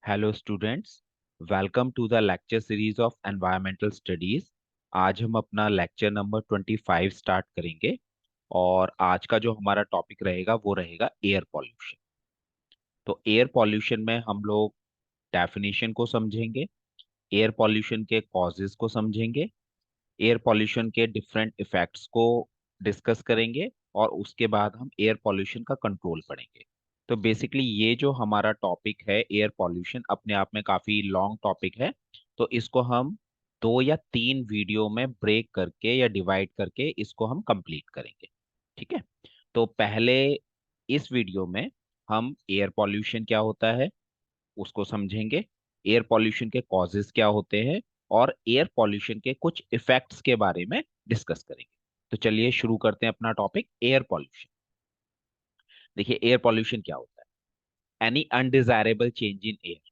Hello students, welcome to the lecture series of environmental studies. आज हम अपना lecture number 25 start करेंगे और आज का जो हमारा टॉपिक रहेगा वो रहेगा एयर पॉल्यूशन। तो एयर पॉल्यूशन में हम लोग डेफिनेशन को समझेंगे, एयर पॉल्यूशन के कॉजेस को समझेंगे, एयर पॉल्यूशन के डिफरेंट इफेक्ट्स को डिस्कस करेंगे और उसके बाद हम एयर पॉल्यूशन का कंट्रोल पढ़ेंगे। तो बेसिकली ये जो हमारा टॉपिक है एयर पॉल्यूशन अपने आप में काफी लॉन्ग टॉपिक है। तो इसको हम 2 या 3 वीडियो में ब्रेक करके या डिवाइड करके इसको हम कंप्लीट करेंगे। ठीक है। तो पहले इस वीडियो में हम एयर पॉल्यूशन क्या होता है उसको समझेंगे, एयर पॉल्यूशन के कॉजेस क्या होते हैं और एयर पॉल्यूशन के कुछ इफेक्ट्स के बारे में डिस्कस करेंगे। तो चलिए शुरू करते हैं अपना टॉपिक एयर पॉल्यूशन। देखिए एयर पॉल्यूशन क्या होता है। Any undesirable change in air,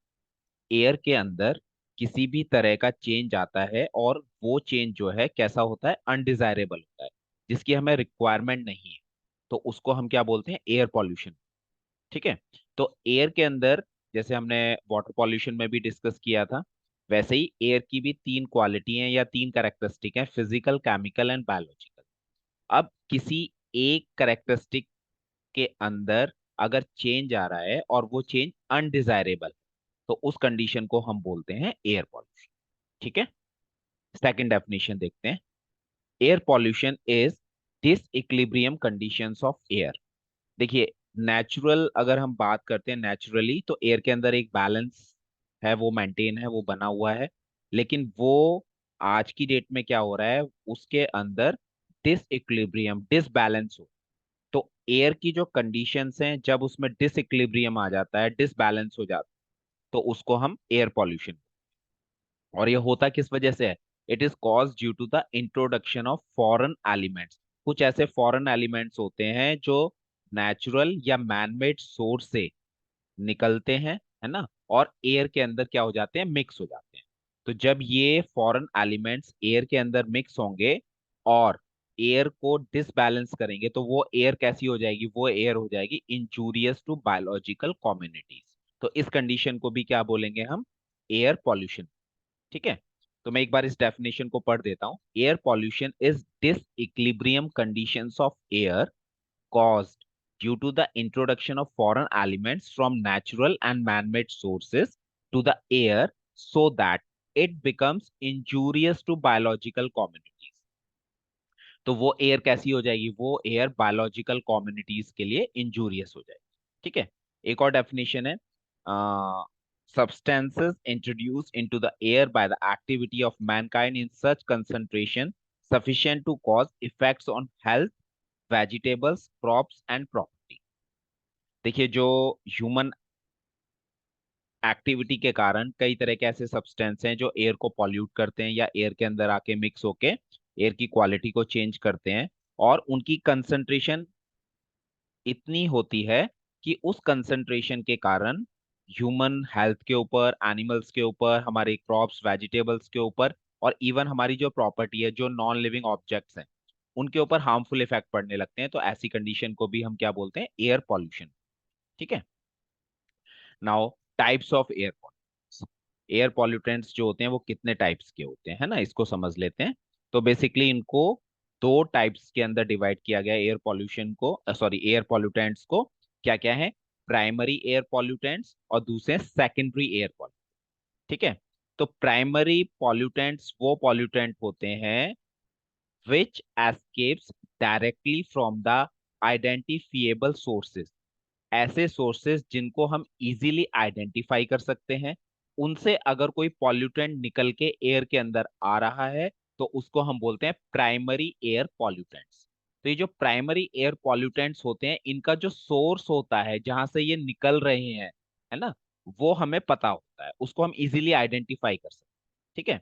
air के अंदर किसी भी तरह का चेंज आता है और वो चेंज जो है कैसा होता है, अनडिजायरेबल होता है, जिसकी हमें रिक्वायरमेंट नहीं है। तो उसको हम क्या बोलते हैं, एयर पॉल्यूशन। ठीक है। तो एयर के अंदर जैसे हमने वाटर पॉल्यूशन में भी डिस्कस किया था, वैसे ही एयर की भी 3 क्वालिटी हैं या 3 कैरेक्टरिस्टिक हैं, फिजिकल, केमिकल एंड बायोलॉजिकल। अब किसी एक कैरेक्टरिस्टिक के अंदर अगर चेंज आ रहा है और वो चेंज अनडिजायरेबल, तो उस कंडीशन को हम बोलते हैं एयर पॉल्यूशन। ठीक है। सेकंड डेफिनेशन देखते हैं। Air pollution is disequilibrium conditions of air. देखिए नेचुरल अगर हम बात करते हैं नेचुरली, तो एयर के अंदर एक बैलेंस है, वो मेंटेन है, वो बना हुआ है। लेकिन वो आज की डेट में क्या हो रहा है, उसके अंदर डिसइक्विलिब्रियम, डिसबैलेंस हो। तो एयर की जो कंडीशंस हैं जब उसमें डिसइक्विलिब्रियम आ जाता है, डिसबैलेंस हो जाता है, तो उसको हम एयर पॉल्यूशन। और ये होता किस वजह से है, it is cause due to the introduction of foreign elements. कुछ ऐसे फॉरेन एलिमेंट्स होते हैं जो नेचुरल या मैनमेड सोर्स से निकलते हैं, है ना, और एयर के अंदर क्या हो जाते हैं, मिक्स हो जाते हैं। तो जब ये फॉरेन एलिमेंट्स एयर के अंदर मिक्स होंगे और एयर को डिसबैलेंस करेंगे, तो वो एयर कैसी हो जाएगी, वो एयर हो जाएगी इंजूरियस टू बायोलॉजिकल कम्युनिटीज। तो इस कंडीशन को भी क्या बोलेंगे हम, एयर पॉल्यूशन। ठीक है। तो मैं एक बार इस डेफिनेशन को पढ़ देता हूं। Air pollution is disequilibrium conditions of air caused due to the introduction of foreign elements from natural and man-made sources to the air so that it becomes injurious to biological communities। तो वो air कैसी हो जाएगी, वो air biological communities के लिए injurious हो जाएगी। ठीक है। एक और डेफिनेशन है, substances introduced into the air by the activity of mankind in such concentration sufficient to cause effects on health, vegetables, crops and property। देखिए जो ह्यूमन एक्टिविटी के कारण कई तरह के ऐसे सब्सटेंस हैं जो एयर को पॉल्यूट करते हैं या एयर के अंदर आके मिक्स होके एयर की क्वालिटी को चेंज करते हैं, और उनकी कंसंट्रेशन इतनी होती है कि उस कंसंट्रेशन के कारण ह्यूमन हेल्थ के ऊपर, एनिमल्स के ऊपर, हमारे क्रॉप्स वेजिटेबल्स के ऊपर और इवन हमारी जो प्रॉपर्टी है, जो नॉन लिविंग ऑब्जेक्ट्स हैं, उनके ऊपर हार्मफुल इफेक्ट पड़ने लगते हैं। तो ऐसी कंडीशन को भी हम क्या बोलते हैं, एयर पॉल्यूशन। ठीक है। Now types of air pollutants. Air pollutants जो होते हैं वो कितने टाइप्स के होते हैं, है ना, इसको समझ लेते हैं। तो बेसिकली इनको 2 टाइप्स के अंदर डिवाइड किया गया है एयर पॉल्यूशन को, सॉरी एयर पॉल्यूटेंट्स को। क्या क्या है, प्राइमरी एयर पॉल्यूटेंट्स और दूसरे सेकेंडरी एयर पॉल्यूटेंट्स। ठीक है। तो प्राइमरी पॉल्यूटेंट्स वो पॉल्यूटेंट होते हैं which escapes directly from the identifiable sources. ऐसे सोर्सेज जिनको हम इजीली आइडेंटिफाई कर सकते हैं, उनसे अगर कोई पॉल्यूटेंट निकल के एयर के अंदर आ रहा है, तो उसको हम बोलते हैं प्राइमरी एयर पॉल्यूटेंट्स। तो ये जो प्राइमरी एयर पॉल्यूटेंट्स होते हैं, इनका जो सोर्स होता है जहां से ये निकल रहे हैं, है ना, वो हमें पता होता है, उसको हम इजीली आइडेंटिफाई कर सकते हैं। ठीक है।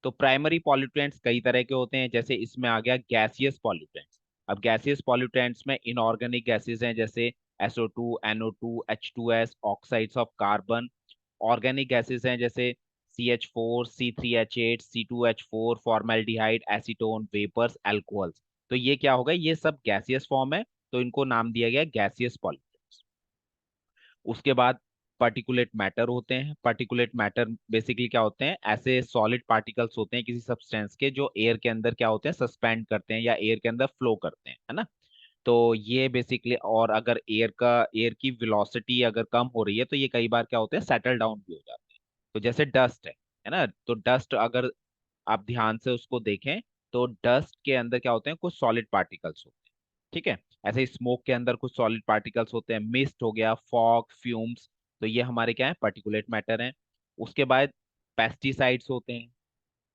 तो प्राइमरी पॉल्यूटेंट्स कई तरह के होते हैं, जैसे इसमें आ गया गैसियस पॉल्यूटेंट्स। अब गैसियस पॉल्यूटेंट्स में इनऑर्गेनिक गैसेज हैं, जैसे SO2, NO2, H2S, oxides of carbon. Organic gases हैं जैसे CH4, C3H8, C2H4, formaldehyde, acetone, vapours, alcohols. तो ये क्या होगा, ये सब गैसियस फॉर्म है, तो इनको नाम दिया गया गैसियस पॉल्यूटेंट्स। उसके बाद पर्टिकुलेट मैटर होते हैं। पर्टिकुलेट मैटर बेसिकली क्या होते हैं, ऐसे सॉलिड पार्टिकल्स होते हैं किसी सब्सटेंस के जो एयर के अंदर क्या होते हैं, सस्पेंड करते हैं या एयर के अंदर फ्लो करते हैं, है ना। तो ये बेसिकली, और अगर एयर की वेलोसिटी अगर कम हो रही है तो ये कई बार क्या होते हैं, सेटल डाउन भी हो जाते हैं। तो जैसे डस्ट है ना, तो डस्ट अगर आप ध्यान से उसको देखें तो डस्ट के अंदर क्या होते हैं, कुछ सॉलिड पार्टिकल्स होते हैं। ठीक है। ऐसे ही स्मोक के अंदर कुछ सॉलिड पार्टिकल्स होते हैं, मिस्ट हो गया, फॉग, फ्यूम्स। तो ये हमारे क्या है, पर्टिकुलेट मैटर हैं। उसके बाद पेस्टिसाइड्स होते हैं,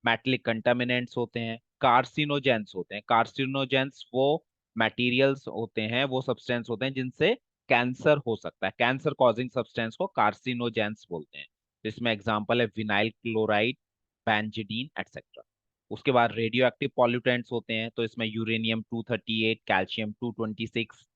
मेटलिक कंटामिनेंट्स होते हैं, कार्सिनोजेंस होते हैं। कार्सिनोजेंस वो मटेरियल्स होते हैं, वो सब्सटेंस होते हैं जिनसे कैंसर हो सकता है। कैंसर कॉजिंग सब्सटेंस को कार्सिनोजेंस बोलते हैं। तो इसमें एग्जांपल है विनाइल क्लोराइड, बेंजीडीन एटसेट्रा। उसके बाद रेडियो एक्टिव पॉल्यूटेंट्स होते हैं, तो इसमें uranium 238, calcium 226,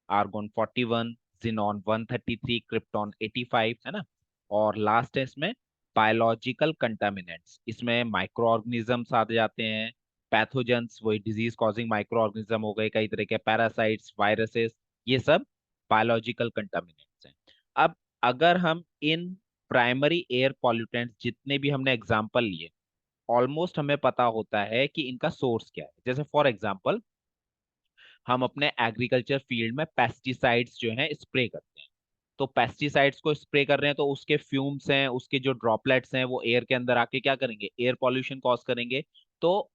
argon 41, xenon 133, krypton 85, है ना। और लास्ट है इसमें बायोलॉजिकल कंटामिनेंट्स। इसमें माइक्रो ऑर्गेनिजम्स आ जाते हैं, पैथोजेंस, वही डिजीज कॉजिंग माइक्रो ऑर्गेनिज्म हो गए, कई तरह के पैरासाइट्स, वायरसेस, ये सब बायोलॉजिकल कंटामिनेंट्स हैं। अब अगर हम इन प्राइमरी एयर पॉल्यूटेंट्स जितने भी हमने एग्जांपल लिए, ऑलमोस्ट हमें पता होता है कि इनका सोर्स क्या है। जैसे फॉर एग्जांपल हम अपने एग्रीकल्चर फील्ड में पेस्टिसाइड्स जो हैं स्प्रे करते हैं। तो पेस्टिसाइड्स को स्प्रे कर रहे हैं तो उसके फ्यूम्स हैं, उसके जो ड्रॉपलेट्स हैं वो एयर के अंदर आके क्या करेंगे, एयर पॉल्यूशन कॉज करेंगे। तो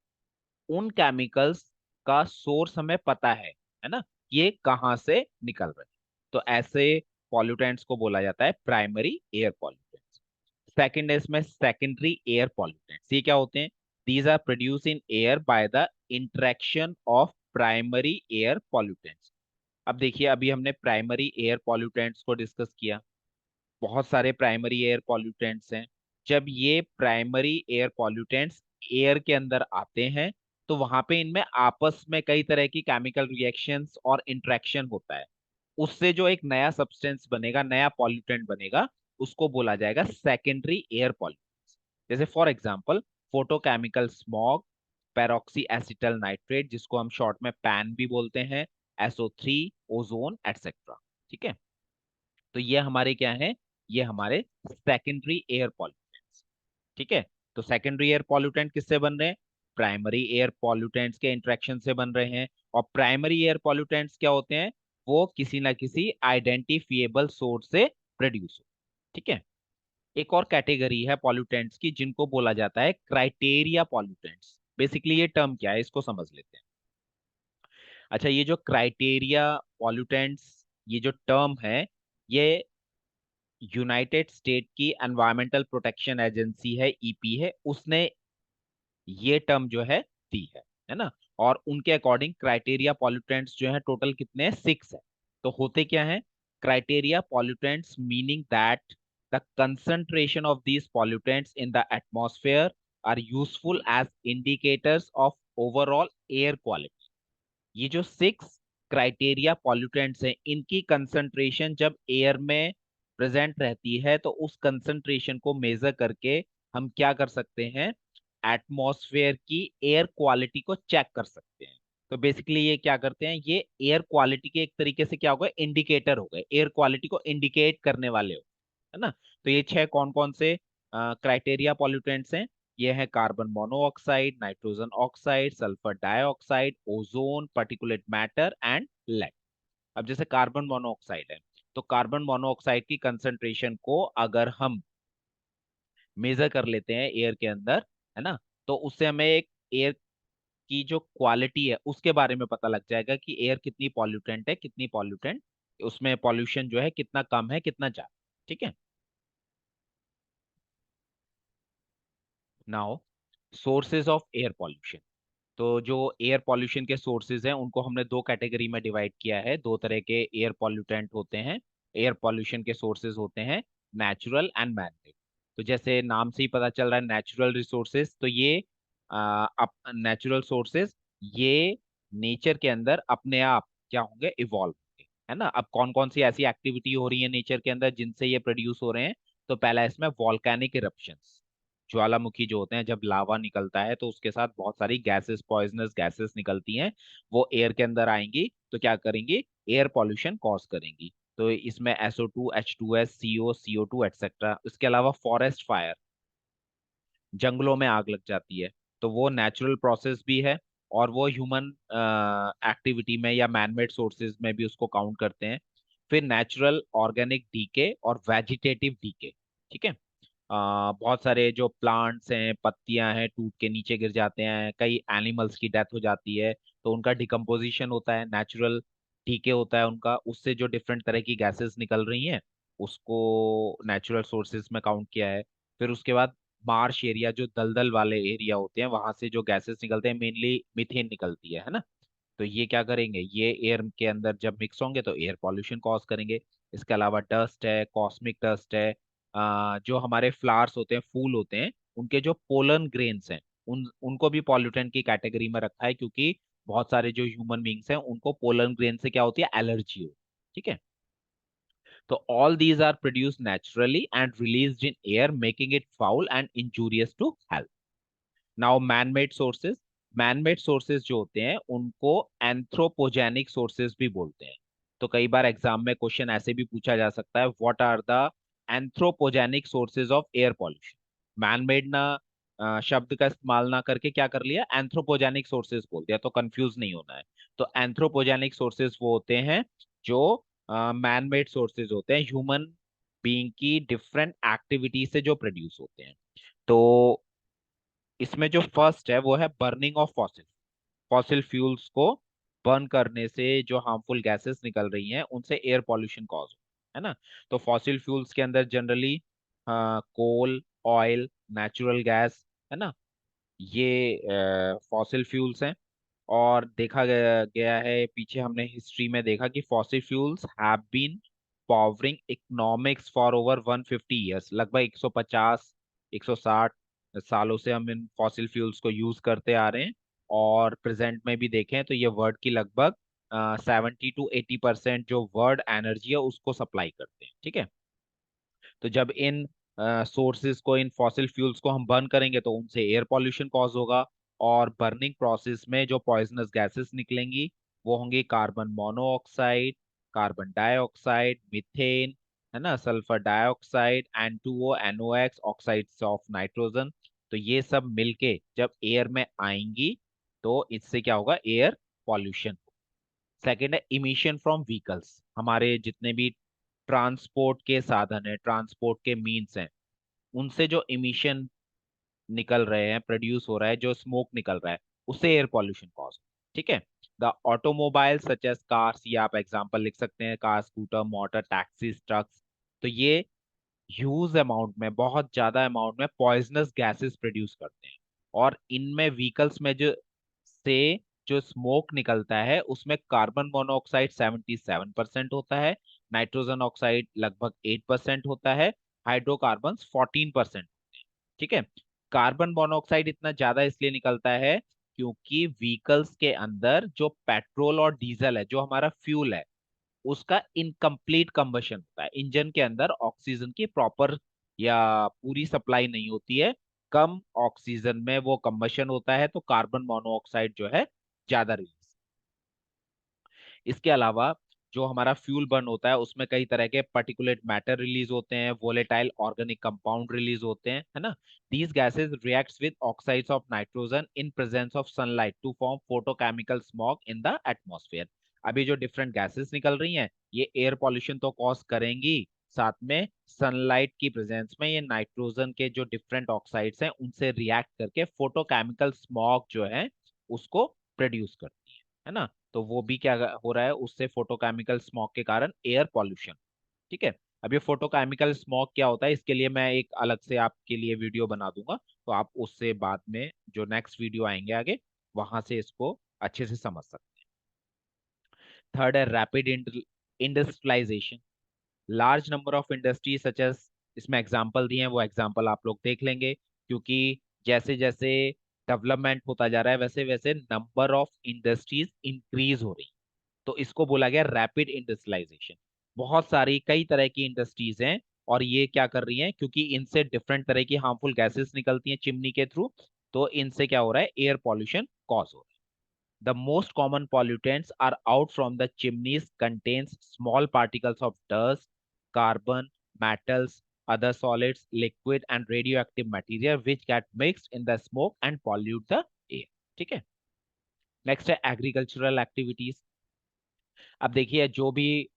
उन केमिकल्स का सोर्स हमें पता है ना, ये कहाँ से निकल रहे हैं। तो ऐसे पॉल्यूटेंट्स को बोला जाता है प्राइमरी एयर पॉल्यूटेंट्स। सेकंड है इसमें सेकेंडरी एयर पॉल्यूटेंट्स। ये क्या होते हैं, these are produce in air by the interaction of primary air pollutants. अब देखिए, अभी हमने प्राइमरी एयर पॉल्यूटेंट्स को डिस्कस किया, बहुत सारे प्राइमरी एयर पॉल्यूटेंट्स हैं। जब ये प्राइमरी एयर पॉल्यूटेंट्स एयर के अंदर आते हैं तो वहां पे इनमें आपस में कई तरह की केमिकल रिएक्शंस और इंटरेक्शन होता है। उससे जो एक नया सब्सटेंस बनेगा, नया पॉल्यूटेंट बनेगा, उसको बोला जाएगा सेकेंडरी एयर पॉल्यूटेंट्स। जैसे for example photochemical smog, peroxy acetyl nitrate जिसको हम शॉर्ट में पैन भी बोलते हैं, SO3, ओजोन एटसेट्रा। ठीक है। तो ये हमारे क्या है, ये हमारे सेकेंडरी एयर पॉल्यूटेंट्स। ठीक है। तो सेकेंडरी एयर पॉल्यूटेंट किससे बन रहे हैं, प्राइमरी एयर पॉल्यूटेंट्स के इंटरेक्शन से बन रहे हैं। और प्राइमरी एयर पॉल्यूटेंट्स क्या होते हैं, वो किसी ना किसी आइडेंटिफिएबल सोर्स से प्रोड्यूस हो। ठीक है। एक और कैटेगरी है पॉल्यूटेंट्स की जिनको बोला जाता है क्राइटेरिया पॉल्यूटेंट्स। बेसिकली ये टर्म क्या है इसको समझ लेते हैं। अच्छा, ये जो क्राइटेरिया पॉल्यूटेंट्स, ये जो टर्म है, ये यूनाइटेड स्टेट की एनवायरमेंटल प्रोटेक्शन एजेंसी है, ईपी है, उसने ये टर्म जो है दी है ना। और उनके अकॉर्डिंग क्राइटेरिया पॉल्यूटेंट्स जो है टोटल कितने हैं, 6 है। तो होते क्या है, criteria pollutants meaning that the concentration of these pollutants in the atmosphere are useful as indicators of overall air quality. ये जो 6 क्राइटेरिया पॉल्यूटेंट्स हैं, इनकी कंसंट्रेशन जब एयर में प्रेजेंट रहती है तो उस कंसंट्रेशन को मेजर करके हम क्या कर सकते हैं, एटमॉस्फेयर की एयर क्वालिटी को चेक कर सकते हैं। तो बेसिकली ये क्या करते हैं, ये एयर क्वालिटी के एक तरीके से क्या हो गए, इंडिकेटर हो गए, एयर क्वालिटी को इंडिकेट करने वाले हो, है ना। तो ये 6 कौन कौन से क्राइटेरिया पॉल्यूटेंट्स हैं, ये है carbon monoxide, nitrogen oxide, sulphur dioxide, ozone, particulate matter and lead. अब जैसे कार्बन मोनोऑक्साइड है, तो कार्बन मोनोऑक्साइड की कंसंट्रेशन को अगर हम मेजर कर लेते हैं एयर के अंदर, है ना, तो उससे हमें एक एयर की जो क्वालिटी है उसके बारे में पता लग जाएगा कि एयर कितनी पॉल्यूटेंट है, कितनी पॉल्यूटेंट, उसमें पॉल्यूशन जो है कितना कम है, कितना ज्यादा। ठीक है। Now sources of air pollution. तो जो एयर पॉल्यूशन के सोर्सेज हैं उनको हमने दो कैटेगरी में डिवाइड किया है। दो तरह के एयर पॉल्यूटेंट होते हैं, एयर पॉल्यूशन के सोर्सेज होते हैं, नेचुरल एंड मैनमेड। तो जैसे नाम से ही पता चल रहा है नेचुरल रिसोर्सेज, तो ये नेचुरल सोर्सेज ये नेचर के अंदर अपने आप क्या होंगे, इवॉल्व होंगे, है ना। अब कौन कौन सी ऐसी एक्टिविटी हो रही है नेचर के अंदर जिनसे ये प्रोड्यूस हो रहे हैं, तो पहला इसमें वॉल्केनिक इरप्शंस। ज्वालामुखी जो होते हैं, जब लावा निकलता है तो उसके साथ बहुत सारी गैसेस, पॉइजनस गैसेस निकलती हैं, वो एयर के अंदर आएंगी तो क्या करेंगी, एयर पॉल्यूशन कॉज करेंगी। तो इसमें SO2, H2S, CO, CO2 etcetera. इसके अलावा फॉरेस्ट फायर, जंगलों में आग लग जाती है, तो वो नेचुरल प्रोसेस भी है, और वो ह्यूमन एक्टिविटी में या मैनमेड सोर्सेज में भी उसको काउंट करते हैं। फिर नेचुरल ऑर्गेनिक डीके और वेजिटेटिव डीके। ठीक है। बहुत सारे जो प्लांट्स हैं, पत्तियां हैं, टूट के नीचे गिर जाते हैं, कई एनिमल्स की डेथ हो जाती है, तो उनका डिकम्पोजिशन होता है, नेचुरल डीके होता है उनका, उससे जो डिफरेंट तरह की गैसेस निकल रही हैं उसको नेचुरल सोर्सेज में काउंट किया है। फिर उसके बाद मार्श एरिया, जो दलदल वाले एरिया होते हैं, वहां से जो गैसेस निकलते हैं, मेनली मीथेन निकलती है ना। तो ये क्या करेंगे, ये एयर के अंदर जब मिक्स होंगे तो एयर पॉल्यूशन कॉज करेंगे। इसके अलावा डस्ट है, कॉस्मिक डस्ट है, जो हमारे फ्लावर्स होते हैं, फूल होते हैं, उनके जो पोलन ग्रेन्स हैं, उनको भी पॉल्यूटेंट की कैटेगरी में रखा है, क्योंकि बहुत सारे जो ह्यूमन बींग्स हैं उनको पोलन ग्रेन से क्या होती है, एलर्जी हो। ठीक है। तो all these are produced naturally and released in air, making it foul and injurious to health. Now manmade sources, manmade sources जो होते हैं उनको एंथ्रोपोजेनिक सोर्सेज भी बोलते हैं। तो कई बार एग्जाम में क्वेश्चन ऐसे भी पूछा जा सकता है, what are the anthropogenic sources of air pollution. Manmade ना शब्द का इस्तेमाल ना करके क्या कर लिया, एंथ्रोपोजेनिक सोर्सेज बोल दिया, तो कंफ्यूज नहीं होना है। तो एंथ्रोपोजेनिक सोर्सेज वो होते हैं जो मैनमेड सोर्सेज होते हैं, ह्यूमन बीइंग की डिफरेंट एक्टिविटी से जो प्रोड्यूस होते हैं। तो इसमें जो फर्स्ट है वो है burning of fossil, fossil fuels को बर्न करने से जो हार्मफुल गैसेस निकल रही हैं उनसे एयर पॉल्यूशन कॉज हो, है ना। तो फॉसिल फ्यूल्स के अंदर जनरली कोल, ऑयल, नेचुरल गैस, है ना, ये फॉसिल फ्यूल्स हैं। और देखा गया है, पीछे हमने हिस्ट्री में देखा कि fossil fuels have been powering economics for over 150 years, लगभग 150 160 सालों से हम इन फॉसिल फ्यूल्स को यूज करते आ रहे हैं। और प्रेजेंट में भी देखें तो ये वर्ल्ड की लगभग 70 to 80% जो वर्ल्ड एनर्जी है उसको सप्लाई करते हैं। ठीक है। तो जब इन सोर्सेज को, इन फॉसिल फ्यूल्स को हम बर्न करेंगे तो उनसे एयर पॉल्यूशन कॉज होगा। और बर्निंग प्रोसेस में जो पॉइजनस गैसेस निकलेंगी वो होंगी carbon monoxide, carbon dioxide, methane, है ना, sulphur dioxide, N2O, NOx, oxides of nitrogen. तो ये सब मिलके जब एयर में आएंगी तो इससे क्या होगा, एयर पॉल्यूशन। सेकेंड है इमिशन फ्रॉम व्हीकल्स, हमारे जितने भी ट्रांसपोर्ट के साधन है, ट्रांसपोर्ट के मीन्स हैं, उनसे जो इमिशन निकल रहे हैं, प्रोड्यूस हो रहा है, जो स्मोक निकल रहा है, उससे एयर पॉल्यूशन कॉज। ठीक है। The automobile such as cars, ये आप एग्जांपल लिख सकते हैं, car, scooter, motor, taxis, trucks. तो ये ह्यूज अमाउंट में, बहुत ज्यादा अमाउंट में पॉइजनस गैसेस प्रोड्यूस करते हैं। और इनमें व्हीकल्स में से जो स्मोक निकलता है उसमें कार्बन मोनोऑक्साइड 77% होता है, नाइट्रोजन ऑक्साइड लगभग 8% होता है, हाइड्रोकार्बन 14%। ठीक है। कार्बन मोनोऑक्साइड इतना ज्यादा इसलिए निकलता है क्योंकि व्हीकल्स के अंदर जो पेट्रोल और डीजल है, जो हमारा फ्यूल है, उसका इनकम्प्लीट कंबशन होता है। इंजन के अंदर ऑक्सीजन की प्रॉपर या पूरी सप्लाई नहीं होती है, कम ऑक्सीजन में वो कंबशन होता है, तो कार्बन मोनोऑक्साइड जो है ज्यादा रिलीज। इसके अलावा जो हमारा फ्यूल बर्न होता है उसमें कई तरह के पर्टिकुलेट मैटर रिलीज होते हैं, वोलेटाइल ऑर्गेनिक कंपाउंड रिलीज होते हैं, है ना। These gases reacts with oxides of nitrogen in presence of sunlight to form photochemical smog in the atmosphere. अभी जो डिफरेंट गैसेस निकल रही हैं ये एयर पॉल्यूशन तो कॉज करेंगी, साथ में सनलाइट की प्रेजेंस में ये नाइट्रोजन के जो डिफरेंट ऑक्साइड्स हैं उनसे रिएक्ट करके फोटोकेमिकल स्मॉग जो है उसको प्रोड्यूस करती है ना। तो वो भी क्या हो रहा है, उससे फोटोकेमिकल स्मॉग के कारण एयर पॉल्यूशन। ठीक है। अब ये फोटोकेमिकल स्मॉग क्या होता है, इसके लिए मैं एक अलग से आपके लिए वीडियो बना दूंगा, तो आप उससे बाद में जो नेक्स्ट वीडियो आएंगे आगे, वहां से इसको अच्छे से समझ सकते हैं। थर्ड है rapid industrialisation, large number of industry such as, इसमें एग्जांपल दिए हैं, वो एग्जांपल आप लोग देख लेंगे, क्योंकि जैसे जैसे डेवलपमेंट होता जा रहा है वैसे वैसे नंबर ऑफ इंडस्ट्रीज इंक्रीज हो रही, तो इसको बोला गया रैपिड इंडस्ट्रियलाइजेशन। बहुत सारी कई तरह की इंडस्ट्रीज हैं और ये क्या कर रही हैं, क्योंकि इनसे डिफरेंट तरह की हार्मफुल गैसेस निकलती हैं चिमनी के थ्रू, तो इनसे क्या हो रहा है, एयर पॉल्यूशन कॉज हो रहा है। The most common pollutants are out from the chimneys contains small particles of dust, carbon, metals, other solids, liquid and radioactive material which get mixed in the smoke and pollute the air. ठीक है। Next है agricultural activities. अब देखिए जो भी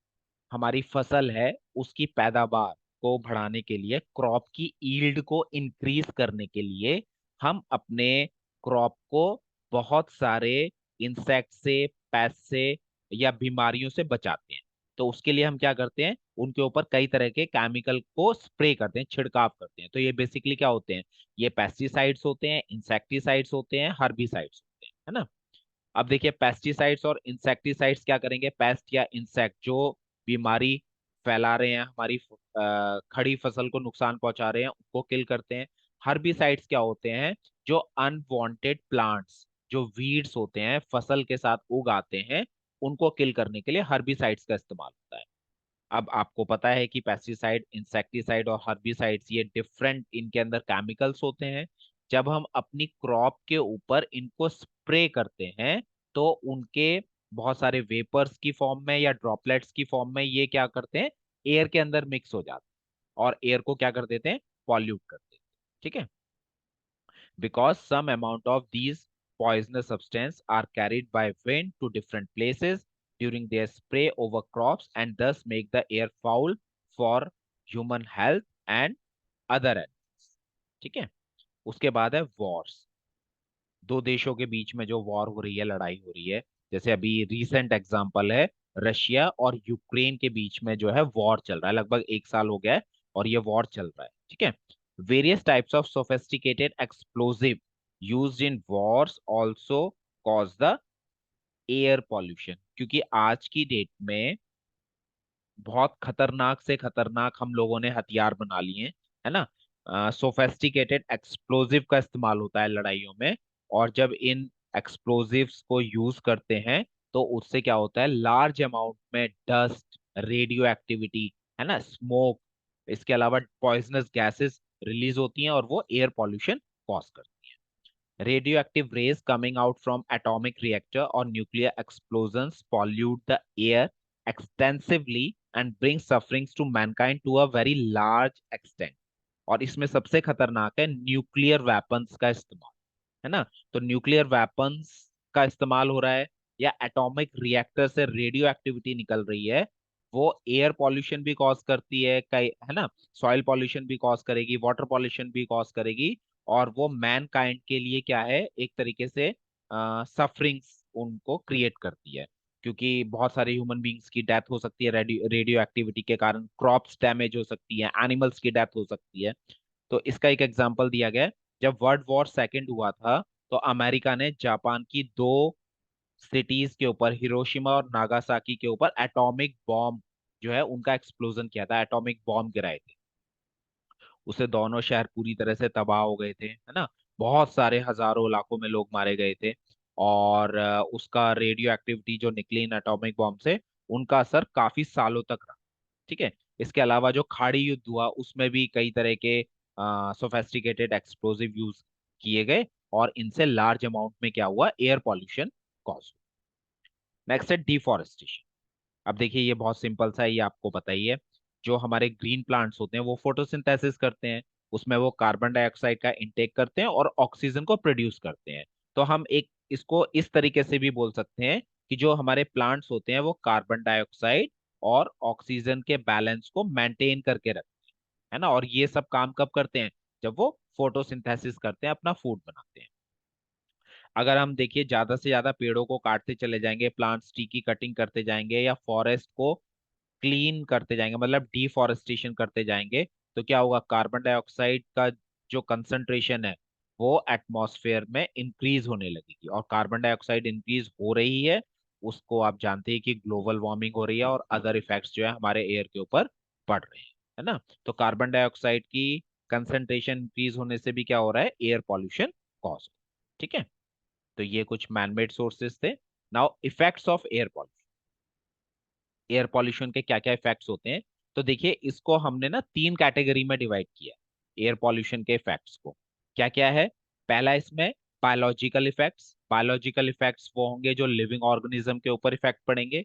हमारी फसल है उसकी पैदावार को बढ़ाने के लिए, क्रॉप की ईल्ड को इंक्रीज करने के लिए हम अपने क्रॉप को बहुत सारे इंसेक्ट से, पेस्ट से या बीमारियों से बचाते हैं। तो उसके लिए हम क्या करते हैं, उनके ऊपर कई तरह के केमिकल को स्प्रे करते हैं, छिड़काव करते हैं। तो ये बेसिकली क्या होते हैं, ये पेस्टिसाइड्स होते हैं, इंसेक्टिसाइड्स होते हैं, हर्बिसाइड्स होते हैं, है ना। अब देखिए पेस्टिसाइड्स और इंसेक्टिसाइड्स क्या करेंगे, पेस्ट या इंसेक्ट जो बीमारी फैला रहे हैं, हमारी खड़ी फसल को नुकसान पहुंचा रहे हैं, उनको किल करते हैं। हर्बिसाइड्स क्या होते हैं, जो अनवांटेड प्लांट्स, जो वीड्स होते हैं फसल के साथ उग आते हैं, उनको किल करने के लिए हर्बिसाइड्स का इस्तेमाल होता है। अब आपको पता है कि पेस्टिसाइड, इंसेक्टिसाइड और हर्बिसाइड्स ये डिफरेंट इनके अंदर केमिकल्स होते हैं। जब हम अपनी क्रॉप के ऊपर इनको स्प्रे करते हैं तो उनके बहुत सारे वेपर्स की फॉर्म में या ड्रॉपलेट्स की फॉर्म में ये क्या करते हैं, एयर के अंदर मिक्स हो जाते हैं और एयर को क्या कर देते हैं, पॉल्यूट कर देते हैं। ठीक है। Because some amount of these poisonous substances are carried by wind to different places during their spray over crops and thus make the air foul for human health and other animals। ठीक है। उसके बाद है Wars. दो देशों के बीच में जो वॉर हो रही है, लड़ाई हो रही है, जैसे अभी रिसेंट एग्जांपल है रशिया और यूक्रेन के बीच में जो है वॉर चल रहा है, लगभग एक साल हो गया है और ये वॉर चल रहा है। ठीक है। Various types of sophisticated explosive used in Wars also cause the air pollution, क्योंकि आज की डेट में बहुत खतरनाक से खतरनाक हम लोगों ने हथियार बना लिए हैं, है ना। सोफेस्टिकेटेड एक्सप्लोजिव का इस्तेमाल होता है लड़ाइयों में। और जब इन एक्सप्लोजिव्स को यूज करते हैं तो उससे क्या होता है, लार्ज अमाउंट में डस्ट, रेडियो एक्टिविटी, है ना, स्मोक, इसके अलावा पॉइजनस गैसेस रिलीज होती हैं और वो एयर पॉल्यूशन कॉज करती हैं। Radioactive rays coming out from atomic reactor or nuclear explosions pollute the air extensively and bring sufferings to mankind to a very large extent। और इसमें सबसे खतरनाक है न्यूक्लियर वेपन्स का इस्तेमाल, है ना। तो न्यूक्लियर वेपन्स का इस्तेमाल हो रहा है या एटॉमिक रिएक्टर से रेडियो एक्टिविटी निकल रही है, वो एयर पॉल्यूशन भी कॉज करती है, कई, है ना, सॉइल पॉल्यूशन भी कॉज करेगी, वाटर पॉल्यूशन भी कॉज करेगी। और वो मैन काइंड के लिए क्या है, एक तरीके से सफरिंग्स उनको क्रिएट करती है, क्योंकि बहुत सारे ह्यूमन बींग्स की डेथ हो सकती है रेडियो एक्टिविटी के कारण, क्रॉप्स डैमेज हो सकती है, एनिमल्स की डेथ हो सकती है। तो इसका एक एग्जांपल दिया गया है, जब वर्ल्ड वॉर सेकंड हुआ था तो अमेरिका ने जापान की दो सिटीज के ऊपर, हिरोशिमा और नागासाकी के ऊपर एटॉमिक बॉम्ब जो है उनका एक्सप्लोजन किया था, एटॉमिक बॉम्ब गिराए थे। उससे दोनों शहर पूरी तरह से तबाह हो गए थे, है ना। बहुत सारे हजारों लाखों में लोग मारे गए थे। और उसका रेडियो एक्टिविटी जो निकली इन एटॉमिक बॉम्ब से, उनका असर काफी सालों तक रहा। ठीक है। इसके अलावा जो खाड़ी युद्ध हुआ उसमें भी कई तरह के सोफेस्टिकेटेड एक्सप्लोसिव यूज किए गए और इनसे लार्ज अमाउंट में क्या हुआ, एयर पॉल्यूशन कॉज। नेक्स्ट है डिफॉरेस्टेशन। अब देखिए ये बहुत सिंपल सा है, ये आपको पता ही है। जो हमारे ग्रीन प्लांट्स होते हैं वो फोटोसिंथेसिस करते हैं, उसमें वो कार्बन डाइऑक्साइड का इंटेक करते हैं और ऑक्सीजन को प्रोड्यूस करते हैं। तो हम एक इसको इस तरीके से भी बोल सकते हैं कि जो हमारे प्लांट्स होते हैं वो कार्बन डाइऑक्साइड और ऑक्सीजन के बैलेंस को मेंटेन करके रखते हैं, है ना। और ये सब काम कब करते हैं, जब वो फोटोसिंथेसिस करते हैं, अपना फूड बनाते हैं। अगर हम देखिए ज्यादा से ज्यादा पेड़ों को काटते चले जाएंगे, प्लांट्स ट्री की कटिंग करते जाएंगे या फॉरेस्ट को क्लीन करते जाएंगे, मतलब डिफॉरेस्टेशन करते जाएंगे, तो क्या होगा, कार्बन डाइऑक्साइड का जो कंसंट्रेशन है वो एटमॉस्फेयर में इंक्रीज होने लगेगी। और कार्बन डाइऑक्साइड इंक्रीज हो रही है, उसको आप जानते हैं कि ग्लोबल वार्मिंग हो रही है और अदर इफेक्ट्स जो है हमारे एयर के ऊपर पड़ रहे हैं, है ना। तो कार्बन डाइऑक्साइड की कंसंट्रेशन इंक्रीज होने से भी क्या हो रहा है, एयर पॉल्यूशन कॉज हो। ठीक है। तो ये कुछ मैनमेड सोर्सेस थे। Now effects of air pollution. Air pollution के क्या क्या इफेक्ट्स होते हैं, तो देखिए इसको हमने ना तीन कैटेगरी में डिवाइड किया एयर पॉल्यूशन के इफेक्ट्स को। क्या क्या है, पहला इसमें बायोलॉजिकल इफेक्ट्स वो होंगे जो लिविंग ऑर्गेनिज्म के ऊपर इफेक्ट पड़ेंगे।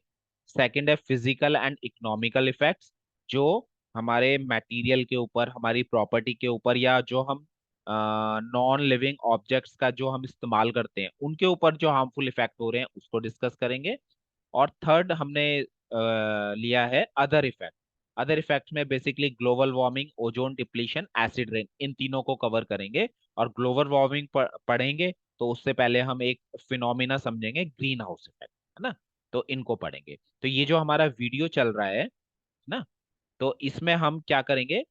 सेकंड है फिजिकल एंड इकोनॉमिकल इफेक्ट्स, जो हमारे मटेरियल के ऊपर, हमारी प्रॉपर्टी के ऊपर, या जो हम नॉन लिविंग ऑब्जेक्ट्स का जो हम इस्तेमाल करते हैं उनके ऊपर जो हार्मफुल इफेक्ट हो रहे हैं उसको डिस्कस करेंगे। और थर्ड हमने लिया है अदर इफेक्ट। अदर इफेक्ट में basically global warming, ozone depletion, acid rain, इन तीनों को कवर करेंगे। और ग्लोबल वार्मिंग पढ़ेंगे तो उससे पहले हम एक फिनोमिना समझेंगे, ग्रीन हाउस इफेक्ट, है ना। तो इनको पढ़ेंगे। तो ये जो हमारा वीडियो चल रहा है ना, तो इसमें हम क्या करेंगे,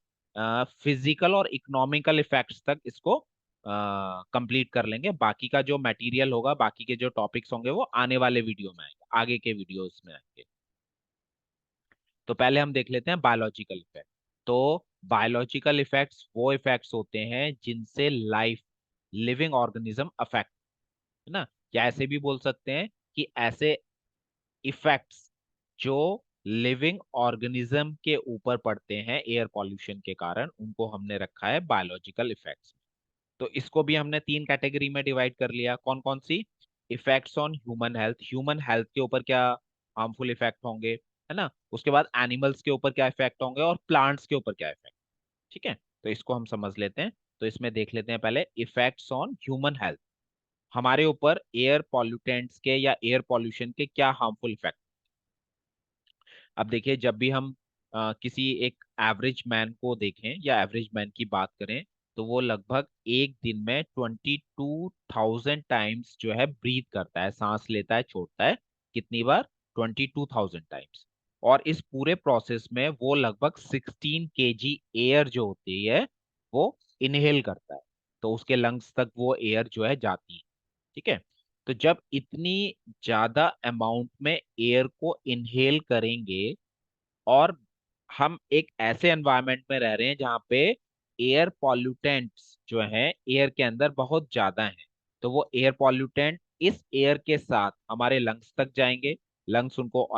फिजिकल और इकोनॉमिकल इफेक्ट्स तक इसको कंप्लीट कर लेंगे। बाकी का जो मटेरियल होगा, बाकी के जो टॉपिक्स होंगे वो आने वाले वीडियो में आएंगे, आगे के वीडियोस में आएंगे। तो पहले हम देख लेते हैं बायोलॉजिकल इफेक्ट। तो बायोलॉजिकल इफेक्ट्स वो इफेक्ट्स होते हैं जिनसे लाइफ, लिविंग ऑर्गेनिज्म अफेक्ट, है ना। या ऐसे भी बोल सकते हैं कि ऐसे इफेक्ट्स जो लिविंग ऑर्गेनिज्म के ऊपर पड़ते हैं एयर पॉल्यूशन के कारण, उनको हमने रखा है बायोलॉजिकल इफेक्ट्स। तो इसको भी हमने तीन कैटेगरी में डिवाइड कर लिया। कौन कौन सी? Effects on human health, human health के ऊपर क्या हार्मफुल इफेक्ट होंगे, है ना। उसके बाद एनिमल्स के ऊपर क्या इफेक्ट होंगे, और प्लांट्स के ऊपर क्या इफेक्ट। ठीक है, तो इसको हम समझ लेते हैं। तो इसमें देख लेते हैं पहले इफेक्ट्स ऑन ह्यूमन हेल्थ। हमारे ऊपर एयर पॉल्यूटेंट्स के या एयर पॉल्यूशन के क्या हार्मफुल इफेक्ट। अब देखिए, जब भी हम किसी एक एवरेज मैन को देखें या एवरेज मैन की बात करें, तो वो लगभग एक दिन में 22,000 टाइम्स जो है ब्रीथ करता है, सांस लेता है, छोड़ता है। कितनी बार? 22,000 टाइम्स। और इस पूरे प्रोसेस में वो लगभग 16 kg एयर जो होती है वो इनहेल करता है। तो उसके लंग्स तक वो एयर जो है जाती है। ठीक है। तो जब इतनी ज्यादा अमाउंट में एयर को इनहेल करेंगे, और हम एक ऐसे एनवायरनमेंट में रह रहे हैं जहाँ पे एयर पॉल्यूटेंट्स जो हैं एयर के अंदर बहुत ज्यादा हैं, तो वो एयर पॉल्यूटेंट इस एयर के साथ हमारे लंग्स तक जाएंगे, लंग्स उनको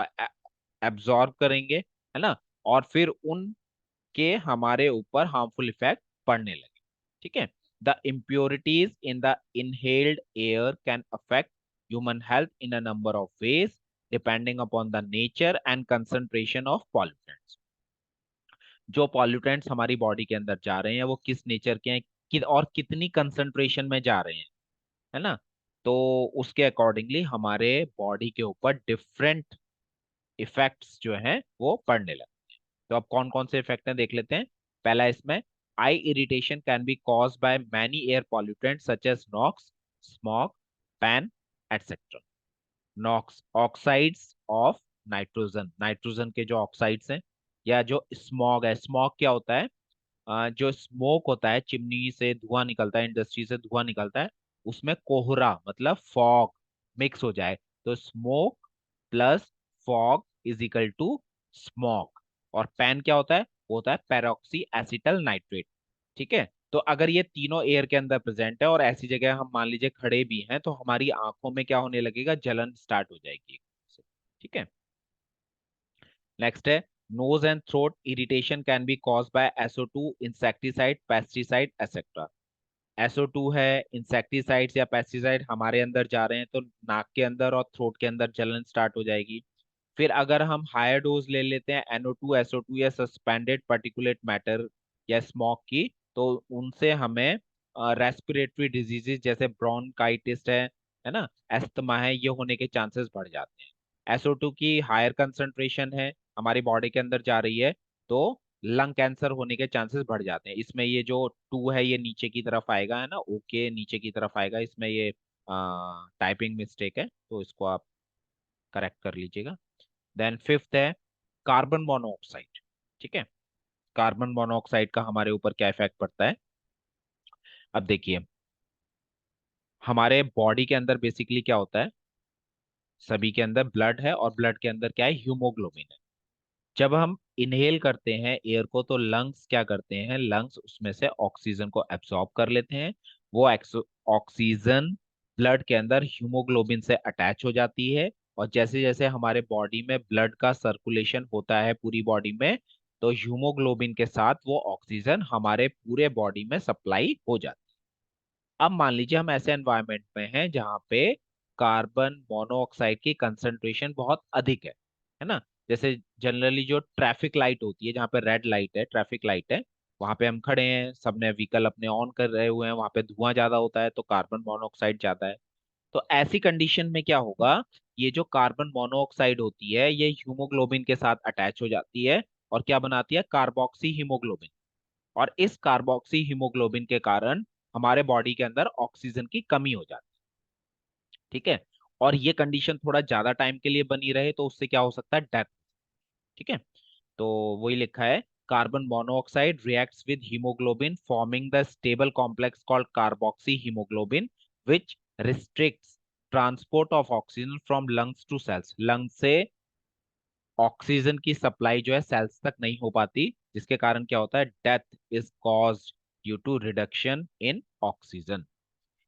एब्जॉर्ब करेंगे, है ना। और फिर उनके हमारे ऊपर हार्मफुल इफेक्ट पड़ने लगे। ठीक है। The impurities in the inhaled air can affect human health in a number of ways depending upon the nature and concentration of pollutants। जो पॉल्यूटेंट्स हमारी बॉडी के अंदर जा रहे हैं वो किस नेचर के हैं, और कितनी कंसंट्रेशन में जा रहे हैं, है ना। तो उसके अकॉर्डिंगली हमारे बॉडी के ऊपर डिफरेंट इफेक्ट्स जो हैं वो पड़ने लगते हैं। तो अब कौन कौन से इफेक्ट हैं देख लेते हैं। पहला इसमें, eye irritation can be caused by many air pollutants such as NOx, smog, PAN, etcetera. NOx, oxides of nitrogen, nitrogen के जो ऑक्साइड्स हैं, या जो स्मॉग है, स्मॉग क्या होता है? जो स्मोक होता है, चिमनी से धुआं निकलता है, इंडस्ट्री से धुआं निकलता है, उसमें कोहरा मतलब फॉग मिक्स हो जाए, तो smoke plus fog is equal to smog. और पैन क्या होता है? वो होता है पेरोक्सी एसिटल नाइट्रेट। ठीक है। तो अगर ये तीनों एयर के अंदर प्रेजेंट है और ऐसी जगह हम मान लीजिए खड़े भी हैं, तो हमारी आंखों में क्या होने लगेगा? जलन स्टार्ट हो जाएगी। ठीक है। नेक्स्ट है, nose and throat irritation can be cause by SO2, insecticide, pesticide, etcetera. SO2 है, इंसेक्टिसाइड्स या पेस्टिसाइड हमारे अंदर जा रहे हैं तो नाक के अंदर और थ्रोट के अंदर जलन स्टार्ट हो जाएगी। फिर अगर हम हायर डोज ले लेते हैं NO2, SO2 या सस्पेंडेड पार्टिकुलेट मैटर या स्मॉग की, तो उनसे हमें रेस्पिरेटरी डिजीजेस जैसे ब्रोंकाइटिस है ना, अस्थमा है, ये होने के चांसेस बढ़ जाते हैं। SO2 की हायर कंसंट्रेशन है, हमारी बॉडी के अंदर जा रही है, तो लंग कैंसर होने के चांसेस बढ़ जाते हैं। इसमें ये जो टू है ये नीचे की तरफ आएगा, है ना, ओके नीचे की तरफ आएगा, इसमें ये टाइपिंग मिस्टेक है, तो इसको आप करेक्ट कर लीजिएगा। देन फिफ्थ है कार्बन मोनोऑक्साइड। ठीक है। कार्बन मोनोऑक्साइड का हमारे ऊपर क्या इफेक्ट पड़ता है? अब देखिए, हमारे बॉडी के अंदर बेसिकली क्या होता है, सभी के अंदर ब्लड है, और ब्लड के अंदर क्या है? हीमोग्लोबिन है। जब हम इनहेल करते हैं एयर को, तो लंग्स क्या करते हैं? लंग्स उसमें से ऑक्सीजन को एब्सॉर्ब कर लेते हैं। वो ऑक्सीजन ब्लड के अंदर हीमोग्लोबिन से अटैच हो जाती है, और जैसे जैसे हमारे बॉडी में ब्लड का सर्कुलेशन होता है पूरी बॉडी में, तो हीमोग्लोबिन के साथ वो ऑक्सीजन हमारे पूरे बॉडी में सप्लाई हो जाती है। अब मान लीजिए हम ऐसे एनवायरनमेंट में हैं जहाँ पे कार्बन मोनोऑक्साइड की कंसंट्रेशन बहुत अधिक है ना। जैसे जनरली जो ट्रैफिक लाइट होती है, जहाँ पे रेड लाइट है, ट्रैफिक लाइट है, वहां पे हम खड़े हैं, सबने व्हीकल अपने ऑन कर रहे हुए हैं, वहां पे धुआं ज्यादा होता है तो कार्बन मोनोऑक्साइड ज्यादा है। तो ऐसी कंडीशन में क्या होगा, ये जो कार्बन मोनोऑक्साइड होती है ये हीमोग्लोबिन के साथ अटैच हो जाती है और क्या बनाती है, कार्बोक्सी हीमोग्लोबिन। और इस कार्बोक्सी हीमोग्लोबिन के कारण हमारे बॉडी के अंदर ऑक्सीजन की कमी हो जाती है। ठीक है। और ये कंडीशन थोड़ा ज्यादा टाइम के लिए बनी रहे तो उससे क्या हो सकता है, डेथ। ठीक है। तो वही लिखा है, carbon monoxide reacts with haemoglobin forming the stable complex called carboxy haemoglobin which restricts transport of oxygen from lungs to cells. लंग से ऑक्सीजन की सप्लाई जो है सेल्स तक नहीं हो पाती, जिसके कारण क्या होता है, death is caused due to reduction in oxygen.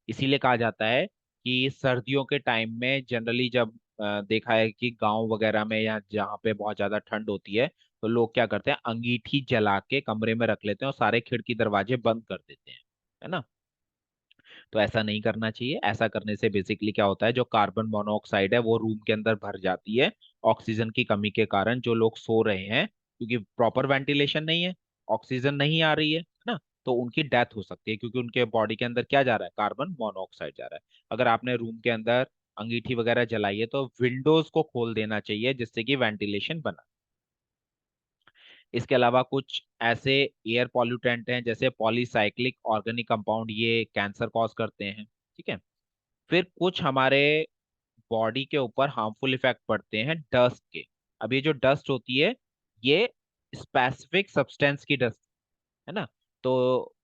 इसीलिए कहा जाता है कि सर्दियों के टाइम में जनरली जब देखा है कि गांव वगैरह में या जहाँ पे बहुत ज्यादा ठंड होती है तो लोग क्या करते हैं, अंगीठी जला के कमरे में रख लेते हैं और सारे खिड़की दरवाजे बंद कर देते हैं, है ना। तो ऐसा नहीं करना चाहिए। ऐसा करने से बेसिकली क्या होता है, जो कार्बन मोनोऑक्साइड है वो रूम के अंदर भर जाती है ऑक्सीजन की कमी के कारण। जो लोग सो रहे हैं क्योंकि प्रॉपर वेंटिलेशन नहीं है, ऑक्सीजन नहीं आ रही है ना, तो उनकी डेथ हो सकती है क्योंकि उनके बॉडी के अंदर क्या जा रहा है, कार्बन मोनोऑक्साइड जा रहा है। अगर आपने रूम के अंदर अंगीठी वगैरह जलाई है तो विंडोज को खोल देना चाहिए जिससे कि वेंटिलेशन बना। इसके अलावा कुछ ऐसे एयर पॉल्यूटेंट हैं जैसे पॉलीसाइक्लिक ऑर्गेनिक कंपाउंड, ये कैंसर कॉज करते हैं। ठीक है। फिर कुछ हमारे बॉडी के ऊपर हार्मफुल इफेक्ट पड़ते हैं डस्ट के। अब ये जो डस्ट होती है ये स्पेसिफिक सब्सटेंस की डस्ट, है ना। तो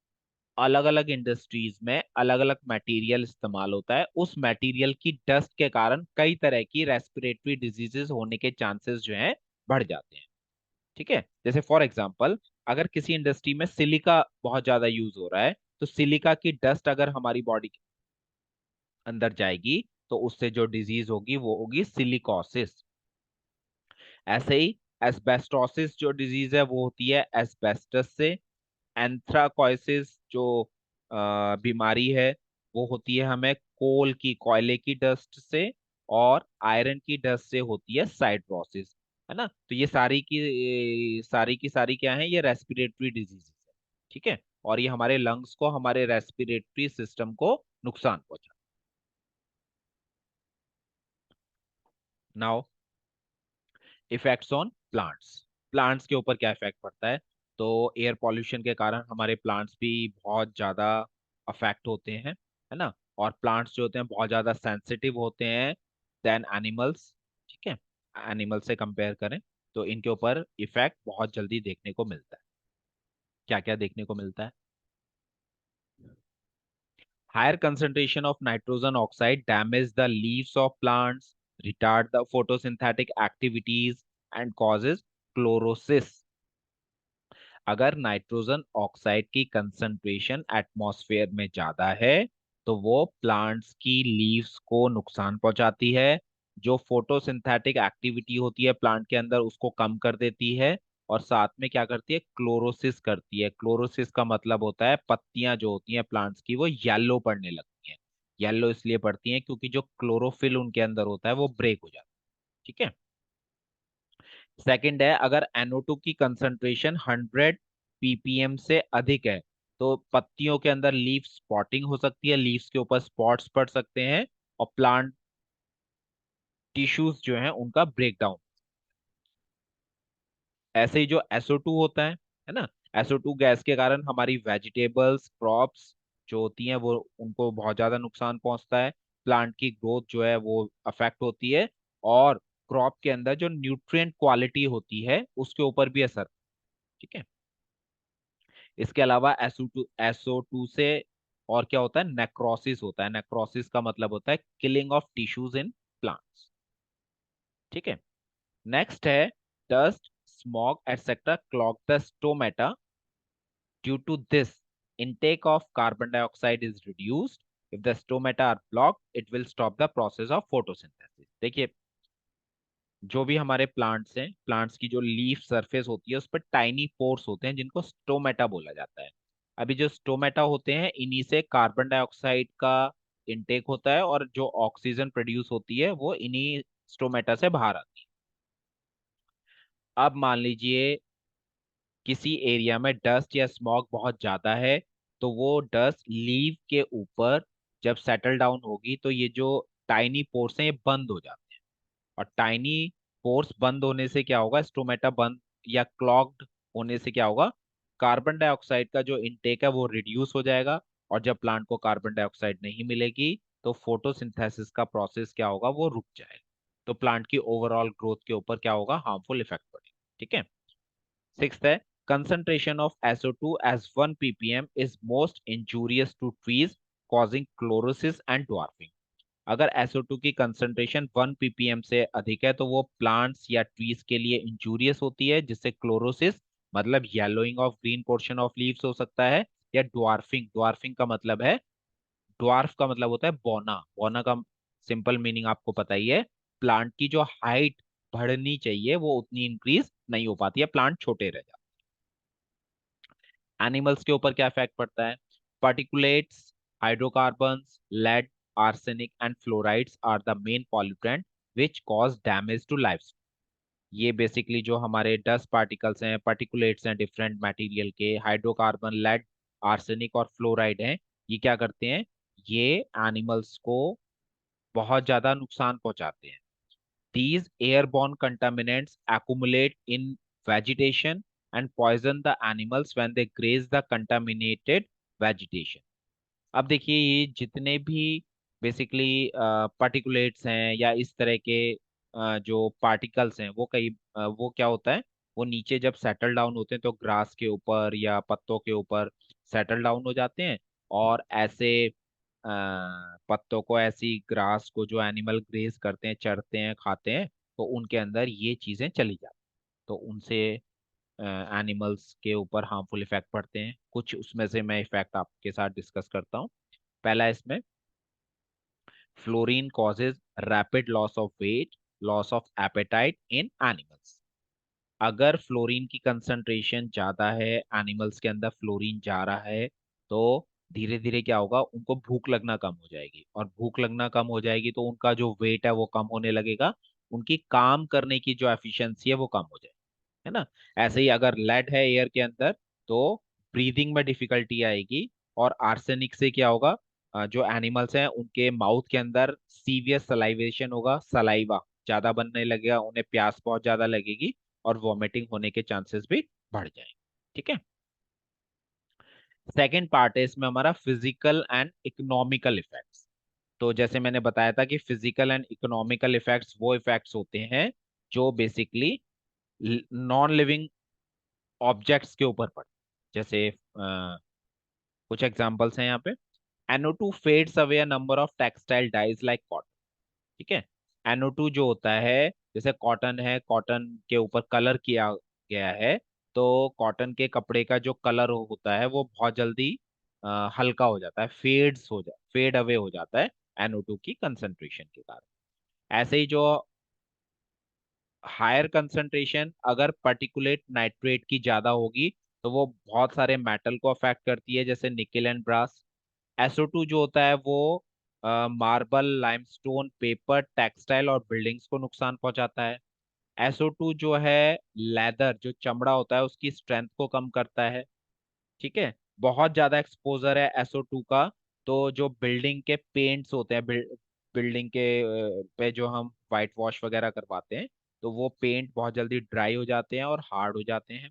अलग अलग इंडस्ट्रीज में अलग अलग मटेरियल इस्तेमाल होता है, उस मटेरियल की डस्ट के कारण कई तरह की रेस्पिरेटरी डिजीजेस होने के चांसेस जो हैं बढ़ जाते हैं। ठीक है। जैसे फॉर एग्जांपल, अगर किसी इंडस्ट्री में सिलिका बहुत ज्यादा यूज हो रहा है तो सिलिका की डस्ट अगर हमारी बॉडी के अंदर जाएगी तो उससे जो डिजीज होगी वो होगी सिलिकोसिस। ऐसे ही एस्बेस्टोसिस जो डिजीज है वो होती है एस्बेस्टस से। एंथ्राकोइसिस जो बीमारी है वो होती है हमें कोल की, कोयले की डस्ट से। और आयरन की डस्ट से होती है साइट्रोसिस, है ना। तो ये सारी की सारी क्या है, ये रेस्पिरेटरी डिजीज है। ठीक है। और ये हमारे लंग्स को, हमारे रेस्पिरेटरी सिस्टम को नुकसान पहुंचा। Now effects on plants. Plants के ऊपर क्या इफेक्ट पड़ता है, तो एयर पॉल्यूशन के कारण हमारे प्लांट्स भी बहुत ज्यादा अफेक्ट होते हैं, है ना। और प्लांट्स जो होते हैं बहुत ज्यादा सेंसिटिव होते हैं देन एनिमल्स। ठीक है। एनिमल से कंपेयर करें तो इनके ऊपर इफेक्ट बहुत जल्दी देखने को मिलता है। क्या क्या देखने को मिलता है, higher concentration of nitrogen oxide damage the leaves of plants, retard the photosynthetic activities and causes chlorosis। अगर नाइट्रोजन ऑक्साइड की कंसंट्रेशन एटमॉस्फेयर में ज्यादा है तो वो प्लांट्स की लीव्स को नुकसान पहुंचाती है। जो फोटोसिंथेटिक एक्टिविटी होती है प्लांट के अंदर उसको कम कर देती है। और साथ में क्या करती है, क्लोरोसिस करती है। क्लोरोसिस का मतलब होता है पत्तियां जो होती हैं प्लांट्स की वो येलो पड़ने लगती हैं। येलो इसलिए पड़ती हैं क्योंकि जो क्लोरोफिल उनके अंदर होता है वो ब्रेक हो जाता है। ठीक है। सेकंड है, अगर NO2 की कंसंट्रेशन 100 ppm से अधिक है तो पत्तियों के अंदर लीफ स्पॉटिंग हो सकती है, लीव्स के ऊपर स्पॉट्स पड़ सकते हैं और प्लांट टिश्यूज जो हैं उनका ब्रेकडाउन। ऐसे ही जो SO2 होता है ना, SO2 गैस के कारण हमारी वेजिटेबल्स क्रॉप्स जो होती हैं वो उनको बहुत ज्यादा नुकसान पहुंचता है। प्लांट की ग्रोथ जो है वो अफेक्ट होती है। और क्रॉप के अंदर जो न्यूट्रिएंट क्वालिटी होती है उसके ऊपर भी असर। ठीक है। इसके अलावा SO2 से और क्या होता है, नेक्रोसिस होता है। नेक्रोसिस का मतलब होता है killing of tissues in plants. ठीक है। नेक्स्ट है, dust smog etcetera clog the stomata. Due to this intake of carbon dioxide is reduced. If the stomata are blocked, it will stop the process of photosynthesis। देखिए, जो भी हमारे plants हैं, plants की जो लीफ सरफेस होती है उस पर टाइनी पोर्स होते हैं जिनको स्टोमेटा बोला जाता है। अभी जो स्टोमेटा होते हैं इन्हीं से कार्बन डाइऑक्साइड का इनटेक होता है, और जो ऑक्सीजन प्रोड्यूस होती है वो इन्हीं स्टोमेटा से बाहर आती है। अब मान लीजिए किसी एरिया में डस्ट या स्मॉग बहुत ज्यादा है, तो वो डस्ट लीव के ऊपर जब सेटल डाउन होगी तो ये जो टाइनी पोर्स हैं ये बंद हो जाते हैं। और टाइनी पोर्स बंद होने से क्या होगा, स्टोमेटा बंद या क्लॉग्ड होने से क्या होगा, कार्बन डाइऑक्साइड का जो इनटेक है वो रिड्यूस हो जाएगा। और जब प्लांट को कार्बन डाइऑक्साइड नहीं मिलेगी तो फोटोसिंथेसिस का प्रोसेस क्या होगा, वो रुक जाएगा। तो प्लांट की ओवरऑल ग्रोथ के ऊपर क्या होगा, हार्मफुल इफेक्ट पड़ेगा। ठीक है। सिक्स्थ है, concentration of SO2 as 1 ppm is most injurious to trees causing chlorosis and dwarfing। अगर SO2 की कंसंट्रेशन 1 ppm से अधिक है तो वो प्लांट्स या ट्रीज के लिए इंजूरियस होती है, जिससे क्लोरोसिस मतलब yellowing of green portion of leaves हो सकता है, या ड्वार्फिंग, ड्वार्फिंग का मतलब है, ड्वार्फ का मतलब होता है बौना। बौना का सिंपल मीनिंग आपको पता ही है, प्लांट की जो हाइट बढ़नी चाहिए वो उतनी इंक्रीज नहीं हो पाती है, प्लांट छोटे रह जाते हैं। एनिमल्स के ऊपर क्या इफेक्ट पड़ता है, particulates, hydrocarbons, lead, arsenic and fluorides are the main pollutant which cause damage to life. ये बेसिकली जो हमारे डस्ट पार्टिकल्स हैं, पार्टिकुलेट्स हैं डिफरेंट मटेरियल के, हाइड्रोकार्बन, लेड, आर्सेनिक और फ्लोराइड हैं, ये क्या करते हैं, ये एनिमल्स को बहुत ज्यादा नुकसान पहुंचाते हैं। These airborne contaminants accumulate in vegetation and poison the animals when they graze the contaminated vegetation। अब देखिए ये जितने भी बेसिकली पार्टिकुलेट्स हैं या इस तरह के जो पार्टिकल्स हैं वो कई वो क्या होता है, वो नीचे जब सेटल डाउन होते हैं तो ग्रास के ऊपर या पत्तों के ऊपर सेटल डाउन हो जाते हैं। और ऐसे पत्तों को, ऐसी ग्रास को जो एनिमल ग्रेज करते हैं, चरते हैं, खाते हैं, तो उनके अंदर ये चीजें चली जाती हैं। तो उनसे एनिमल्स के ऊपर हार्मफुल इफेक्ट पड़ते हैं। कुछ उसमें से मैं इफेक्ट आपके साथ डिस्कस करता हूँ। पहला इसमें, fluorine causes rapid loss of weight, loss of appetite in animals. अगर फ्लोरीन की कंसंट्रेशन ज्यादा है, एनिमल्स के अंदर फ्लोरीन जा रहा है, तो धीरे धीरे क्या होगा, उनको भूख लगना कम हो जाएगी, और भूख लगना कम हो जाएगी तो उनका जो वेट है वो कम होने लगेगा, उनकी काम करने की जो एफिशिएंसी है वो कम हो जाएगी, है ना। ऐसे ही अगर लेड है एयर के अंदर तो ब्रीदिंग में डिफिकल्टी आएगी। और आर्सेनिक से क्या होगा, जो एनिमल्स हैं उनके माउथ के अंदर सीवियर सलाइवेशन होगा, सलाइवा ज्यादा बनने लगेगा, उन्हें प्यास बहुत ज्यादा लगेगी, और वॉमिटिंग होने के चांसेस भी बढ़ जाएंगे। ठीक है। सेकेंड पार्ट है इसमें हमारा फिजिकल एंड इकोनॉमिकल इफेक्ट्स। तो जैसे मैंने बताया था कि फिजिकल एंड इकोनॉमिकल इफेक्ट्स वो इफेक्ट्स होते हैं जो बेसिकली नॉन लिविंग ऑब्जेक्ट्स के ऊपर पड़ते हैं। जैसे कुछ एग्जांपल्स हैं यहाँ पे, NO2 fades away a number of textile dyes like cotton. ठीक है। NO2 जो होता है, जैसे कॉटन है, कॉटन के ऊपर कलर किया गया है, तो कॉटन के कपड़े का जो कलर होता है वो बहुत जल्दी हल्का हो जाता है, फेड अवे हो जाता है NO2 की कंसंट्रेशन के कारण। ऐसे ही जो हायर कंसंट्रेशन अगर पर्टिकुलेट नाइट्रेट की ज्यादा होगी तो वो बहुत सारे मेटल को अफेक्ट करती है, जैसे निकेल एंड ब्रास। SO2 जो होता है वो मार्बल, लाइमस्टोन, पेपर, टेक्सटाइल और बिल्डिंग्स को नुकसान पहुंचाता है। SO2 जो है लेदर, जो चमड़ा होता है उसकी स्ट्रेंथ को कम करता है। ठीक है। बहुत ज्यादा एक्सपोजर है SO2 का, तो जो बिल्डिंग के पेंट्स होते हैं, बिल्डिंग के पे जो हम वाइट वॉश वगैरह करवाते हैं, तो वो पेंट बहुत जल्दी ड्राई हो जाते हैं और हार्ड हो जाते हैं।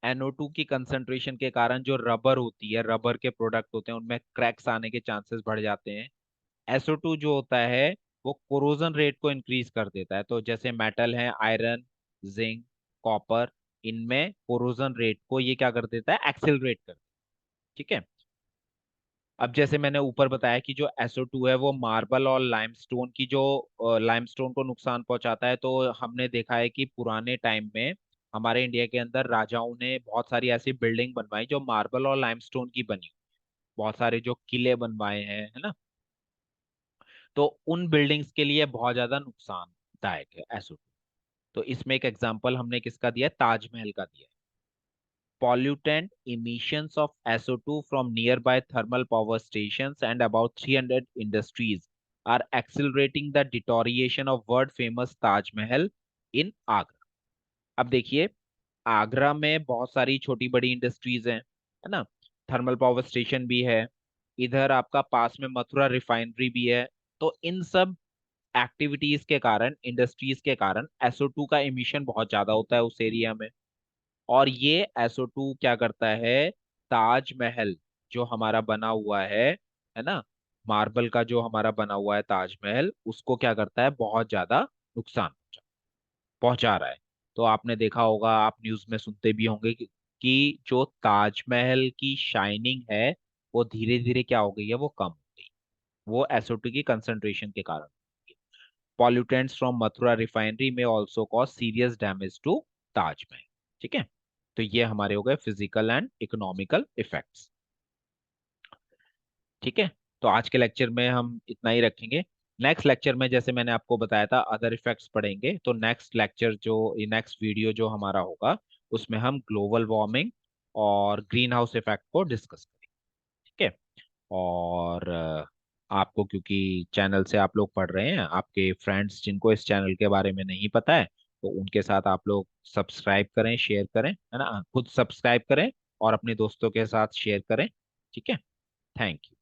NO2 की कंसंट्रेशन के कारण जो रबर होती है, रबर के प्रोडक्ट होते हैं, उनमें क्रैक्स आने के चांसेस बढ़ जाते हैं। SO2 जो होता है वो कोरोजन रेट को इंक्रीज कर देता है। तो जैसे मेटल है, आयरन, जिंक, कॉपर, इनमें कोरोजन रेट को ये क्या कर देता है, एक्सेलरेट कर देता है। ठीक है। अब जैसे मैंने ऊपर बताया कि जो SO2 है वो मार्बल और लाइमस्टोन की जो लाइमस्टोन को नुकसान पहुंचाता है, तो हमने देखा है कि पुराने टाइम में हमारे इंडिया के अंदर राजाओं ने बहुत सारी ऐसी बिल्डिंग बनवाई जो मार्बल और लाइमस्टोन की बनी, बहुत सारे जो किले बनवाए हैं, है ना। तो उन बिल्डिंग्स के लिए बहुत ज्यादा नुकसानदायक है SO2। तो इसमें एक एग्जांपल हमने किसका दिया है, ताजमहल का दिया है। pollutant emissions of SO2 from nearby thermal power stations and about 300 industries are accelerating the deterioration of world famous Taj Mahal in Agra। अब देखिए, आगरा में बहुत सारी छोटी बड़ी इंडस्ट्रीज हैं, है ना। थर्मल पावर स्टेशन भी है, इधर आपका पास में मथुरा रिफाइनरी भी है। तो इन सब एक्टिविटीज के कारण, इंडस्ट्रीज के कारण SO2 का इमिशन बहुत ज्यादा होता है उस एरिया में। और ये SO2 क्या करता है, ताजमहल जो हमारा बना हुआ है ना, मार्बल का जो हमारा बना हुआ है ताजमहल, उसको क्या करता है, बहुत ज्यादा नुकसान पहुंचा रहा है। तो आपने देखा होगा, आप न्यूज में सुनते भी होंगे कि जो ताजमहल की शाइनिंग है वो धीरे धीरे क्या हो गई है, वो कम हो गई। वो SO2 की कंसंट्रेशन के कारण। पॉल्यूटेंट्स फ्रॉम मथुरा रिफाइनरी में also cause serious damage to Taj Mahal. ठीक है, तो ये हमारे हो गए फिजिकल एंड इकोनॉमिकल इफेक्ट्स। ठीक है, तो आज के लेक्चर में हम इतना ही रखेंगे। नेक्स्ट लेक्चर में जैसे मैंने आपको बताया था अदर इफेक्ट्स पढ़ेंगे, तो नेक्स्ट लेक्चर जो, नेक्स्ट वीडियो जो हमारा होगा, उसमें हम ग्लोबल वार्मिंग और ग्रीन हाउस इफेक्ट को डिस्कस करेंगे। ठीक है। और आपको, क्योंकि चैनल से आप लोग पढ़ रहे हैं, आपके फ्रेंड्स जिनको इस चैनल के बारे में नहीं पता है, तो उनके साथ आप लोग सब्सक्राइब करें, शेयर करें, है ना, खुद सब्सक्राइब करें और अपने दोस्तों के साथ शेयर करें। ठीक है। Thank you.